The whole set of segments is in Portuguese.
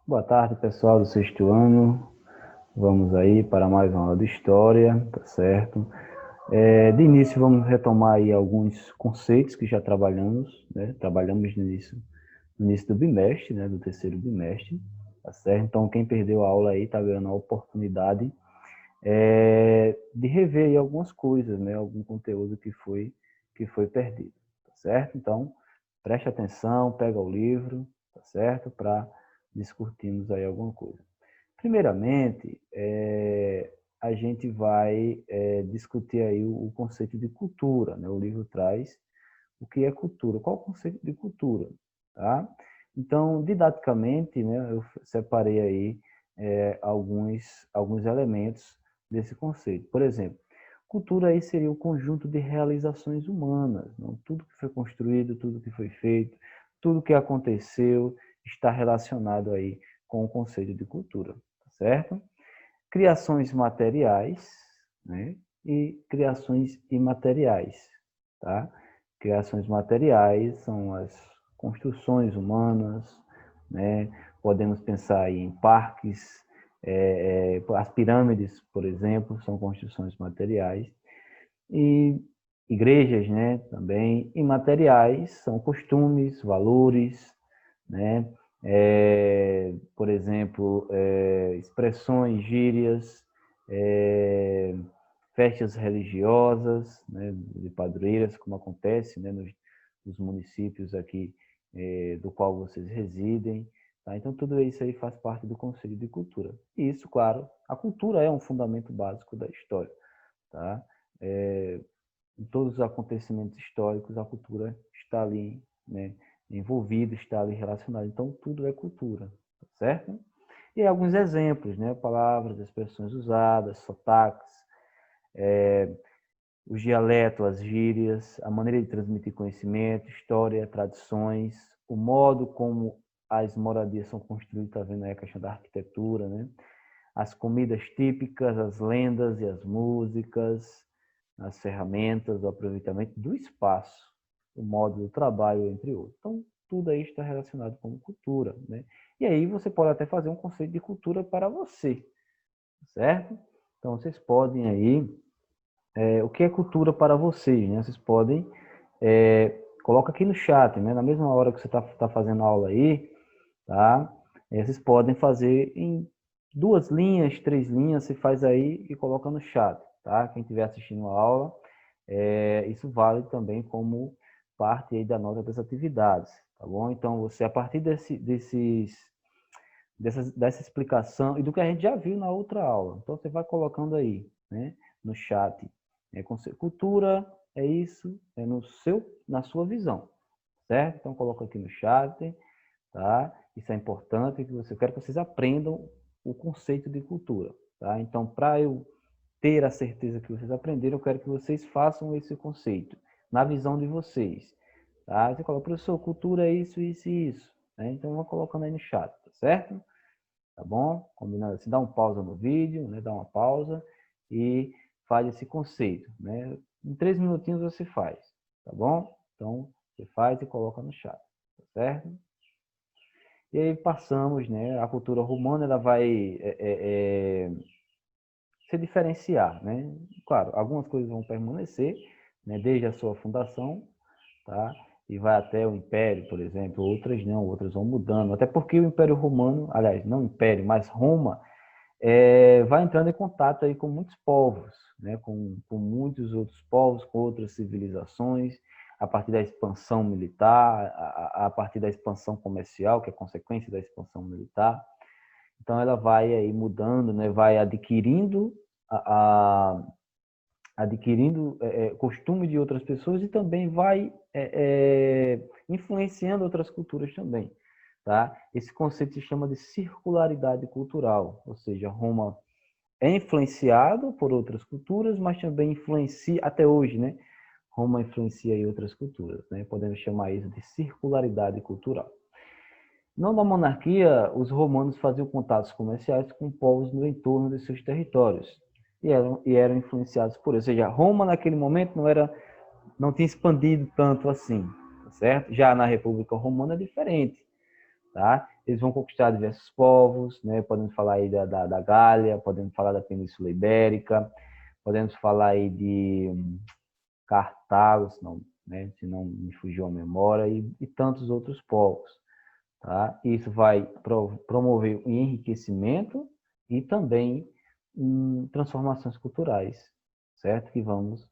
Boa tarde, pessoal do sexto ano. Vamos aí para mais uma aula de história, tá certo? De início, vamos retomar aí alguns conceitos que já trabalhamos, né? Trabalhamos no início do bimestre, né? Do terceiro bimestre, tá certo? Então, quem perdeu a aula aí está ganhando a oportunidade de rever aí algumas coisas, né? Algum conteúdo que foi perdido, tá certo? Então, preste atenção, pega o livro, tá certo? Para discutirmos aí alguma coisa. Primeiramente, a gente vai discutir aí o conceito de cultura, né? O livro traz o que é cultura, qual o conceito de cultura, tá? Então, didaticamente, né, eu separei aí alguns elementos desse conceito. Por exemplo, cultura aí seria o conjunto de realizações humanas, não? Tudo que foi construído, tudo que foi feito, tudo que aconteceu está relacionado aí com o conceito de cultura, tá certo? Criações materiais, né? E criações imateriais, tá? Criações materiais são as construções humanas, né? Podemos pensar aí em parques, as pirâmides, por exemplo, são construções materiais. E igrejas, né? Também imateriais são costumes, valores, né? Por exemplo, expressões, gírias, é, festas religiosas, né, de padroeiras, como acontece, né, nos municípios aqui do qual vocês residem. Tá? Então, tudo isso aí faz parte do conceito de cultura. E isso, claro, a cultura é um fundamento básico da história. Tá? Em todos os acontecimentos históricos, a cultura está ali, né, envolvida, está ali relacionada. Então, tudo é cultura, tá certo? E alguns exemplos, né, palavras, expressões usadas, sotaques, os dialetos, as gírias, a maneira de transmitir conhecimento, história, tradições, o modo como as moradias são construídas, está vendo aí a questão da arquitetura, né? As comidas típicas, as lendas e as músicas, as ferramentas, o aproveitamento do espaço, o modo do trabalho, entre outros. Então, tudo aí está relacionado com cultura, né? E aí você pode até fazer um conceito de cultura para você, certo? Então, vocês podem aí, o que é cultura para vocês, né? Vocês podem, coloca aqui no chat, né? Na mesma hora que você está fazendo a aula aí, tá? Vocês podem fazer em 2 linhas, 3 linhas, você faz aí e coloca no chat, tá? Quem estiver assistindo a aula, isso vale também como parte aí da nota das atividades, tá bom? Então, você, a partir dessa explicação e do que a gente já viu na outra aula, então você vai colocando aí, né, no chat. Cultura é isso, na sua visão, certo? Então, coloca aqui no chat, tá? Isso é importante, que eu quero que vocês aprendam o conceito de cultura, tá? Então, para eu ter a certeza que vocês aprenderam, eu quero que vocês façam esse conceito na visão de vocês, tá? Você coloca, professor, cultura é isso, isso e isso, né? Então, vou colocando aí no chat, tá certo? Tá bom? Combinado? Você dá uma pausa no vídeo, né? Dá uma pausa e faz esse conceito, né? Em 3 minutinhos você faz, tá bom? Então, você faz e coloca no chat, tá certo? E aí passamos, né? A cultura romana ela vai se diferenciar, né? Claro, algumas coisas vão permanecer, né? Desde a sua fundação, tá? E vai até o Império, por exemplo. Outras não, outras vão mudando. Até porque o Império Romano, aliás, não Império, mas Roma, vai entrando em contato aí com muitos povos, né? Com muitos outros povos, com outras civilizações, a partir da expansão militar, a partir da expansão comercial, que é consequência da expansão militar. Então, ela vai aí mudando, né? Vai adquirindo costume de outras pessoas e também vai influenciando outras culturas também. Tá? Esse conceito se chama de circularidade cultural, ou seja, Roma é influenciado por outras culturas, mas também influencia, até hoje, né? Roma influencia em outras culturas, né? Podemos chamar isso de circularidade cultural. Não na monarquia, os romanos faziam contatos comerciais com povos no entorno de seus territórios e eram influenciados por isso. Ou seja, Roma naquele momento não tinha expandido tanto assim, certo? Já na República Romana é diferente. tá? Eles vão conquistar diversos povos, né? Podemos falar aí da Gália, podemos falar da Península Ibérica, podemos falar aí de Cartago, se não me fugiu a memória, e tantos outros povos. Tá? Isso vai promover o enriquecimento e também transformações culturais, certo? Que vamos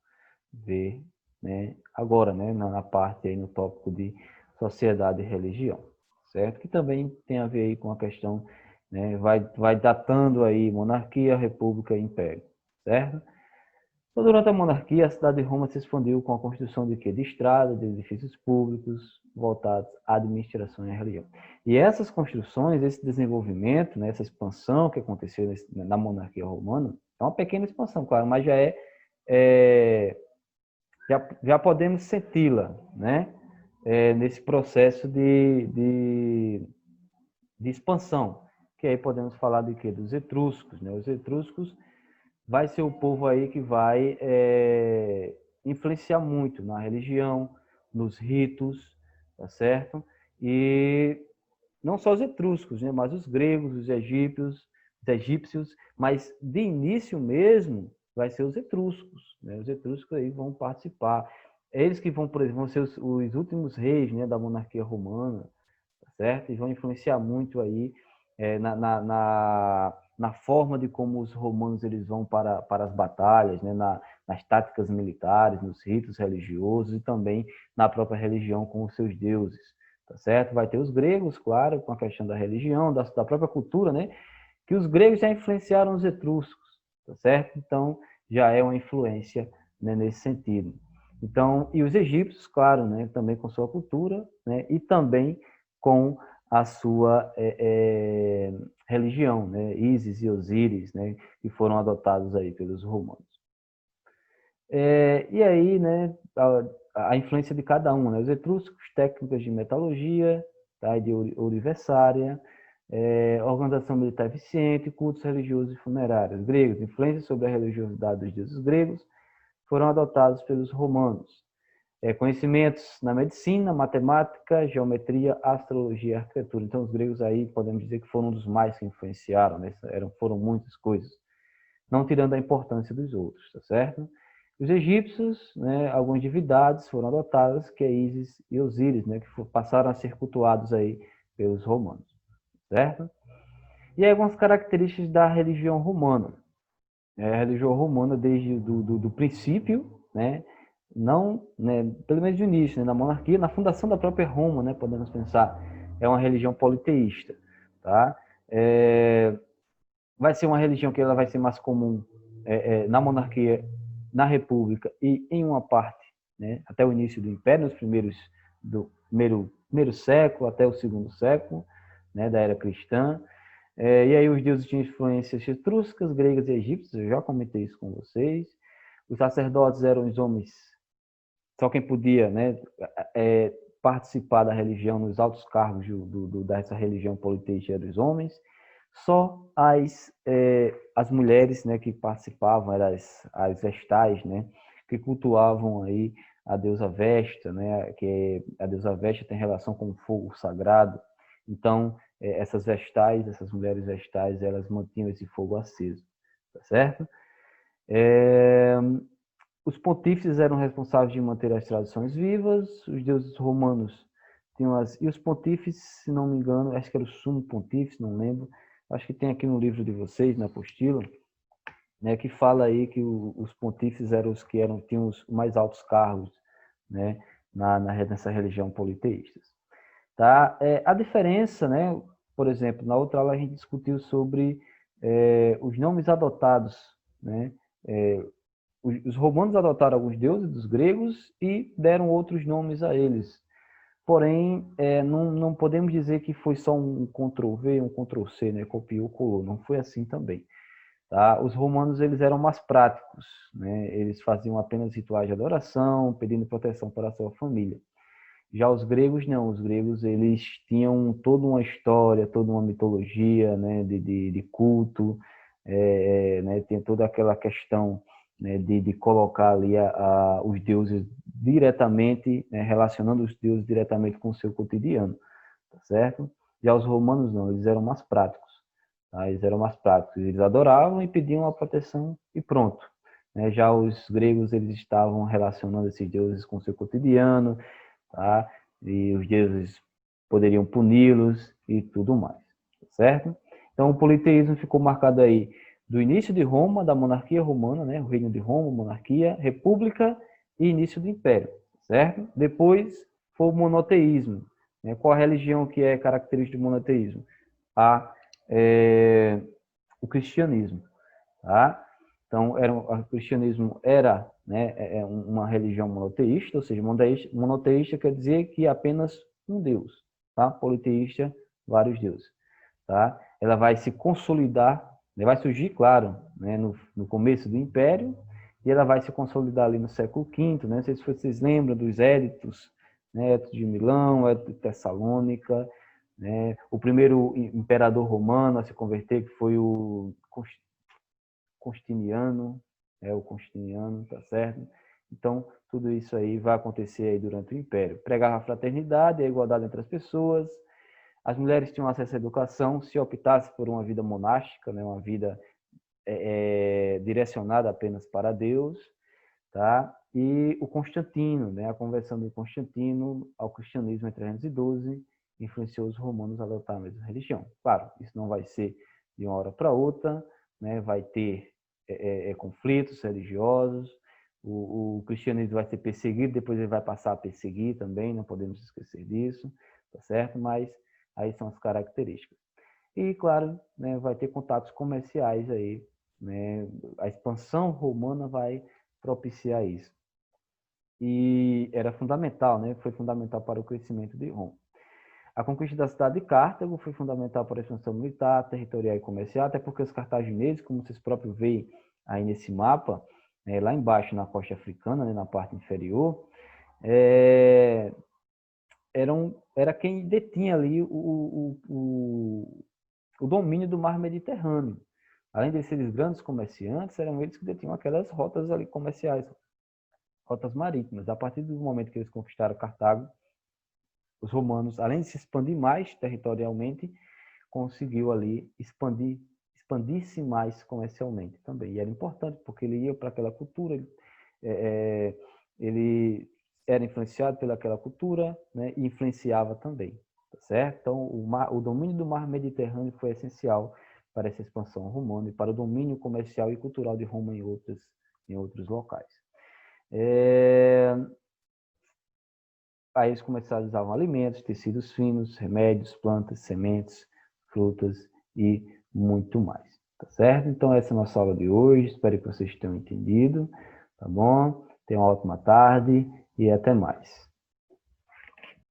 ver, né, agora, né, na parte aí no tópico de sociedade e religião, certo? Que também tem a ver aí com a questão, né, vai datando aí monarquia, república e império, certo? Então, durante a monarquia, a cidade de Roma se expandiu com a construção de quê? De estradas, de edifícios públicos voltados à administração e à religião. E essas construções, esse desenvolvimento, né, essa expansão que aconteceu na monarquia romana, é uma pequena expansão, claro, mas já podemos senti-la, né, nesse processo de expansão, que aí podemos falar de quê? Dos etruscos, né? Os etruscos vai ser o povo aí que vai influenciar muito na religião, nos ritos, tá certo? E não só os etruscos, né, mas os gregos, os egípcios, mas de início mesmo vai ser os etruscos, né? Os etruscos aí vão participar. Eles que vão, por exemplo, vão ser os últimos reis, né, da monarquia romana, tá certo? E vão influenciar muito aí na forma de como os romanos eles vão para as batalhas, né? Nas táticas militares, nos ritos religiosos e também na própria religião com os seus deuses, tá certo? Vai ter os gregos, claro, com a questão da religião, da própria cultura, né? Que os gregos já influenciaram os etruscos, tá certo? Então, já é uma influência, né, nesse sentido. Então, e os egípcios, claro, né, também com sua cultura, né, e também com a sua religião, né, Ísis e Osíris, né, que foram adotados aí pelos romanos. E aí, né, a influência de cada um, né, os etruscos, técnicas de metalurgia, tá, de ourivesária, organização militar eficiente, cultos religiosos e funerários. Gregos, influência sobre a religiosidade dos deuses gregos, foram adotados pelos romanos. Conhecimentos na medicina, matemática, geometria, astrologia e arquitetura. Então, os gregos aí, podemos dizer que foram um dos mais que influenciaram, né? Foram muitas coisas, não tirando a importância dos outros, tá certo? Os egípcios, né, algumas divindades foram adotadas, que é Ísis e Osíris, né, que passaram a ser cultuados aí pelos romanos, certo? E aí, algumas características da religião romana. A religião romana, desde do princípio, né, não, né, pelo menos no início, né, na monarquia, na fundação da própria Roma, né, podemos pensar, é uma religião politeísta, tá? Vai ser uma religião que ela vai ser mais comum na monarquia, na república e em uma parte, né, até o início do império, do primeiro século até o segundo século, né, da era cristã. E aí os deuses tinham influências etruscas, gregas e egípcias, eu já comentei isso com vocês. Os sacerdotes eram os homens, só quem podia, né, participar da religião nos altos cargos dessa religião politeísta eram os homens. Só as mulheres, né, que participavam eram as vestais, né, que cultuavam aí a deusa Vesta, né, que a deusa Vesta tem relação com o fogo sagrado. Então, essas mulheres vestais, elas mantinham esse fogo aceso, tá certo? Os pontífices eram responsáveis de manter as tradições vivas, os deuses romanos tinham e os pontífices, se não me engano, acho que era o sumo pontífice, não lembro, acho que tem aqui no livro de vocês, na apostila, né, que fala aí que os pontífices eram os que tinham os mais altos cargos, né, nessa religião politeísta. Tá? A diferença, né, por exemplo, na outra aula a gente discutiu sobre os nomes adotados, né, os romanos adotaram alguns deuses dos gregos e deram outros nomes a eles. Porém, não podemos dizer que foi só um Ctrl+V, um Ctrl+C, né? Copiou, colou. Não foi assim também. Tá? Os romanos eles eram mais práticos, né? Eles faziam apenas rituais de adoração, pedindo proteção para a sua família. Já os gregos não. Os gregos eles tinham toda uma história, toda uma mitologia, né? de culto, né? Tem toda aquela questão, né, de colocar ali os deuses diretamente, né, relacionando os deuses diretamente com o seu cotidiano, tá certo? Já os romanos não, eles eram mais práticos. Tá? Eles eram mais práticos, eles adoravam e pediam a proteção e pronto. Né? Já os gregos, eles estavam relacionando esses deuses com o seu cotidiano, tá? E os deuses poderiam puni-los e tudo mais, certo? Então, o politeísmo ficou marcado aí do início de Roma, da monarquia romana, né? O reino de Roma, monarquia, república e início do império, certo? Depois foi o monoteísmo. Né? Qual a religião que é característica do monoteísmo? O cristianismo, tá? Então, o cristianismo era, né, uma religião monoteísta, ou seja, monoteísta quer dizer que apenas um Deus, tá? Politeísta, vários deuses, tá? Ela vai se consolidar, vai surgir, claro, né, no começo do Império, e ela vai se consolidar ali no século V, né? Não sei se vocês lembram dos éditos, né? Édito de Milão, Édito de Tessalônica, né? O primeiro imperador romano a se converter, que foi o Constantiniano, o Constantiniano, tá certo? Então, tudo isso aí vai acontecer aí durante o Império. Pregava a fraternidade, a igualdade entre as pessoas. As mulheres tinham acesso à educação, se optasse por uma vida monástica, né, uma vida direcionada apenas para Deus, tá? E o Constantino, né, a conversão do Constantino ao cristianismo em 312, influenciou os romanos a adotar a mesma religião. Claro, isso não vai ser de uma hora para outra, né, vai ter conflitos religiosos, o cristianismo vai ser perseguido, depois ele vai passar a perseguir também, não podemos esquecer disso, tá certo? Mas aí são as características. E, claro, né, vai ter contatos comerciais aí, né? A expansão romana vai propiciar isso. E era fundamental, né? Foi fundamental para o crescimento de Roma. A conquista da cidade de Cartago foi fundamental para a expansão militar, territorial e comercial, até porque os cartagineses, como vocês próprios veem aí nesse mapa, lá embaixo na costa africana, né, na parte inferior, era quem detinha ali o domínio do mar Mediterrâneo. Além de serem grandes comerciantes, eram eles que detinham aquelas rotas ali comerciais, rotas marítimas. A partir do momento que eles conquistaram Cartago, os romanos, além de se expandir mais territorialmente, conseguiu ali expandir-se mais comercialmente também. E era importante, porque ele ia para aquela cultura, ele era influenciado pelaquela cultura, né, e influenciava também, tá certo? Então, o domínio do mar Mediterrâneo foi essencial para essa expansão romana e para o domínio comercial e cultural de Roma em outros locais. Aí eles começaram a usar alimentos, tecidos finos, remédios, plantas, sementes, frutas e muito mais, tá certo? Então essa é a nossa aula de hoje, espero que vocês tenham entendido, tá bom? Tenham uma ótima tarde e até mais.